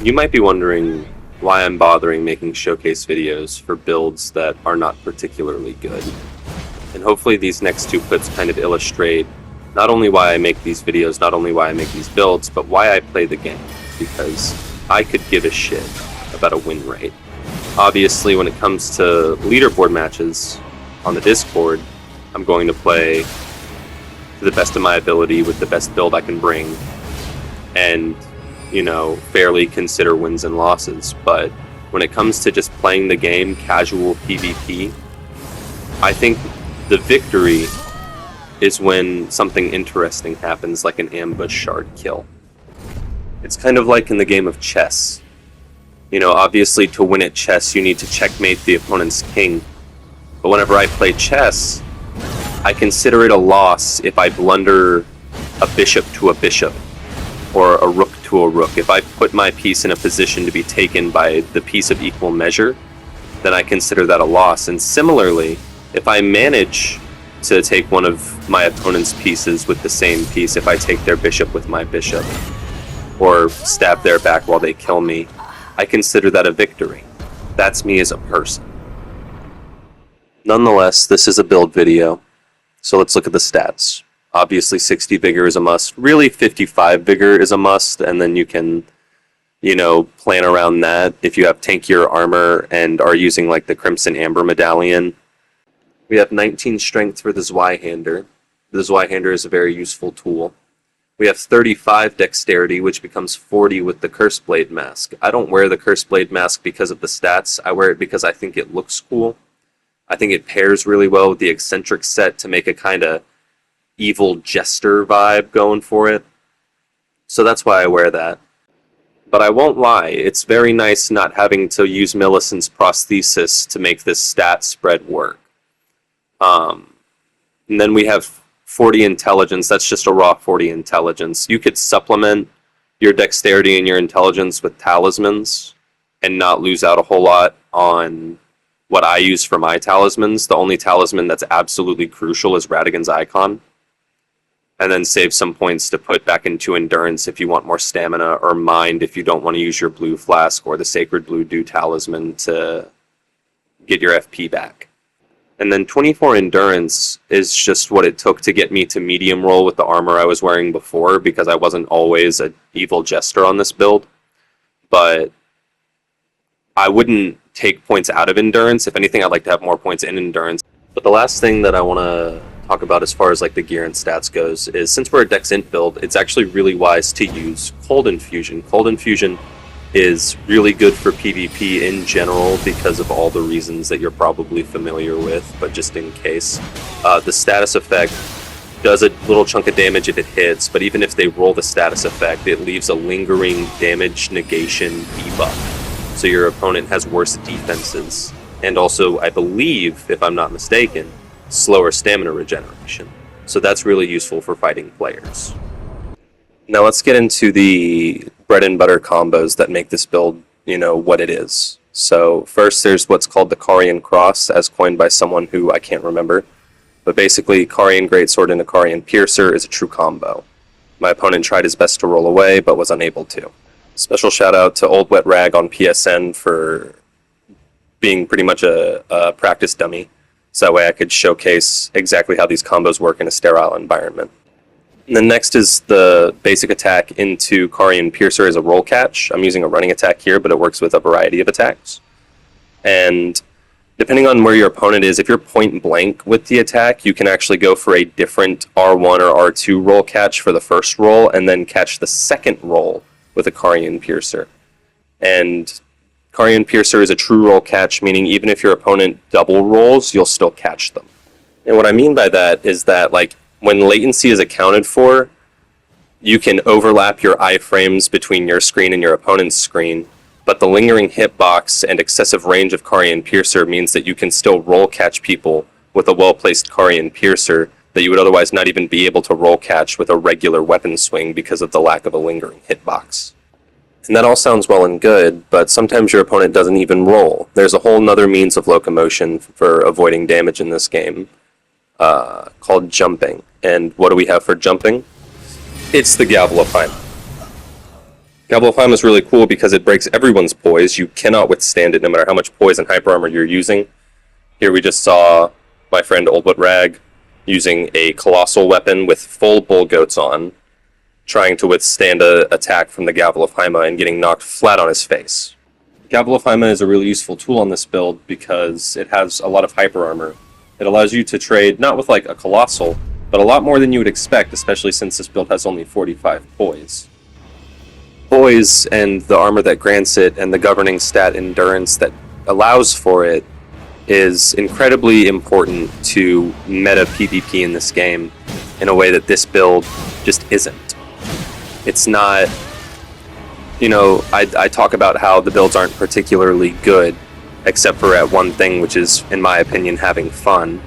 You might be wondering why I'm bothering making showcase videos for builds that are not particularly good. And hopefully these next two clips kind of illustrate not only why I make these videos, not only why I make these builds, but why I play the game. Because I could give a shit about a win rate. Obviously, when it comes to leaderboard matches on the Discord, I'm going to play to the best of my ability with the best build I can bring. And fairly consider wins and losses. But when it comes to just playing the game, casual PvP, I think the victory is when something interesting happens, like an ambush shard kill. It's kind of like in the game of chess. Obviously to win at chess you need to checkmate the opponent's king. But whenever I play chess, I consider it a loss if I blunder a bishop to a bishop, or a rook to a rook. If I put my piece in a position to be taken by the piece of equal measure, then I consider that a loss. And similarly, if I manage to take one of my opponent's pieces with the same piece, if I take their bishop with my bishop, or stab their back while they kill me, I consider that a victory. That's me as a person. Nonetheless, this is a build video, so let's look at the stats. Obviously 60 vigor is a must. Really 55 vigor is a must, and then you can, plan around that if you have tankier armor and are using like the Crimson Amber medallion. We have 19 strength for the Zweihander. The Zweihander is a very useful tool. We have 35 dexterity, which becomes 40 with the Curse Blade mask. I don't wear the Curse Blade mask because of the stats. I wear it because I think it looks cool. I think it pairs really well with the eccentric set to make a kind of evil jester vibe going for it. So that's why I wear that. But I won't lie, it's very nice not having to use Millicent's prosthesis to make this stat spread work. And then we have 40 intelligence. That's just a raw 40 intelligence. You could supplement your dexterity and your intelligence with talismans and not lose out a whole lot on what I use for my talismans. The only talisman that's absolutely crucial is Radigan's Icon. And then save some points to put back into endurance if you want more stamina, or mind if you don't want to use your blue flask or the sacred blue dew talisman to get your FP back. And then 24 endurance is just what it took to get me to medium roll with the armor I was wearing before, because I wasn't always an evil jester on this build. But I wouldn't take points out of endurance. If anything, I'd like to have more points in endurance. But the last thing that I want to talk about as far as like the gear and stats goes is, since we're a Dex Int build, it's actually really wise to use Cold Infusion. Cold Infusion is really good for PvP in general because of all the reasons that you're probably familiar with, but just in case. The status effect does a little chunk of damage if it hits, but even if they roll the status effect, it leaves a lingering damage negation debuff. So your opponent has worse defenses. And also, I believe, if I'm not mistaken, slower stamina regeneration. So that's really useful for fighting players. Now let's get into the bread and butter combos that make this build, what it is. So first there's what's called the Carian Cross, as coined by someone who I can't remember. But basically, Carian Greatsword and a Carian Piercer is a true combo. My opponent tried his best to roll away, but was unable to. Special shout out to Old Wet Rag on PSN for being pretty much a practice dummy. So that way I could showcase exactly how these combos work in a sterile environment. And then next is the basic attack into Carian Piercer as a roll catch. I'm using a running attack here, but it works with a variety of attacks. And depending on where your opponent is, if you're point blank with the attack, you can actually go for a different R1 or R2 roll catch for the first roll, and then catch the second roll with a Carian Piercer. And Carian Piercer is a true roll catch, meaning even if your opponent double rolls, you'll still catch them. And what I mean by that is that, when latency is accounted for, you can overlap your iframes between your screen and your opponent's screen, but the lingering hitbox and excessive range of Carian Piercer means that you can still roll catch people with a well-placed Carian Piercer that you would otherwise not even be able to roll catch with a regular weapon swing because of the lack of a lingering hitbox. And that all sounds well and good, but sometimes your opponent doesn't even roll. There's a whole nother means of locomotion for avoiding damage in this game, called jumping. And what do we have for jumping? It's the Gavel of Hymen. Gavel of Haima is really cool because it breaks everyone's poise. You cannot withstand it no matter how much poise and hyper armor you're using. Here we just saw my friend Oldwood Rag using a colossal weapon with full bull goats on, trying to withstand an attack from the Gavel of Haima and getting knocked flat on his face. Gavel of Haima is a really useful tool on this build because it has a lot of hyper armor. It allows you to trade not with like a colossal, but a lot more than you would expect, especially since this build has only 45 poise. Poise and the armor that grants it and the governing stat endurance that allows for it is incredibly important to meta PvP in this game in a way that this build just isn't. It's not, I talk about how the builds aren't particularly good, except for at one thing, which is, in my opinion, having fun.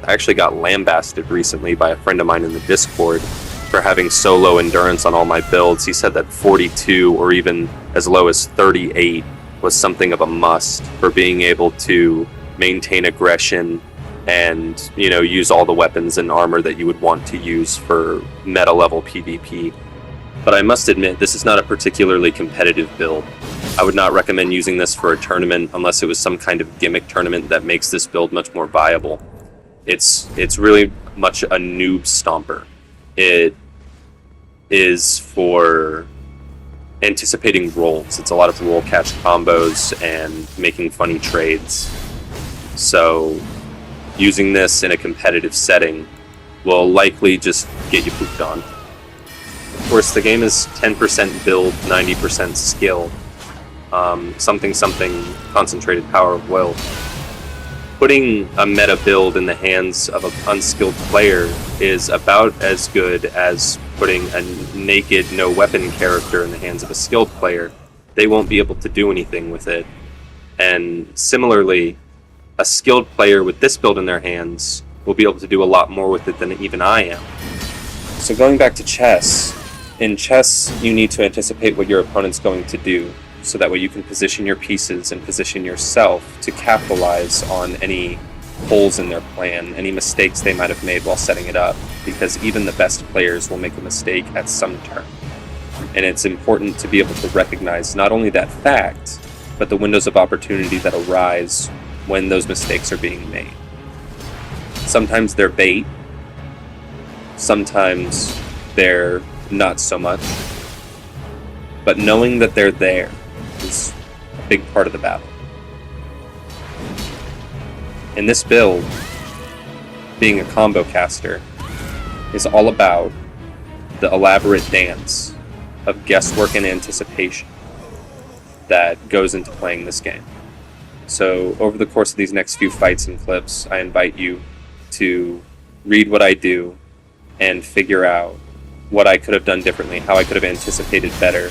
I actually got lambasted recently by a friend of mine in the Discord for having so low endurance on all my builds. He said that 42 or even as low as 38 was something of a must for being able to maintain aggression and, use all the weapons and armor that you would want to use for meta level PvP. But I must admit, this is not a particularly competitive build. I would not recommend using this for a tournament unless it was some kind of gimmick tournament that makes this build much more viable. It's really much a noob stomper. It is for anticipating rolls. It's a lot of roll catch combos and making funny trades. So using this in a competitive setting will likely just get you pooped on. Of course, the game is 10% build, 90% skill. Something concentrated power of will. Putting a meta build in the hands of an unskilled player is about as good as putting a naked, no weapon character in the hands of a skilled player. They won't be able to do anything with it. And similarly, a skilled player with this build in their hands will be able to do a lot more with it than even I am. So going back to chess, in chess you need to anticipate what your opponent's going to do, so that way you can position your pieces and position yourself to capitalize on any holes in their plan, any mistakes they might have made while setting it up, because even the best players will make a mistake at some turn. And it's important to be able to recognize not only that fact, but the windows of opportunity that arise when those mistakes are being made. Sometimes they're bait, sometimes they're not so much, but knowing that they're there is a big part of the battle. In this build, being a combo caster is all about the elaborate dance of guesswork and anticipation that goes into playing this game. So over the course of these next few fights and clips, I invite you to read what I do and figure out what I could have done differently, how I could have anticipated better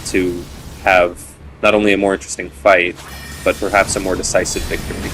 to have not only a more interesting fight, but perhaps a more decisive victory.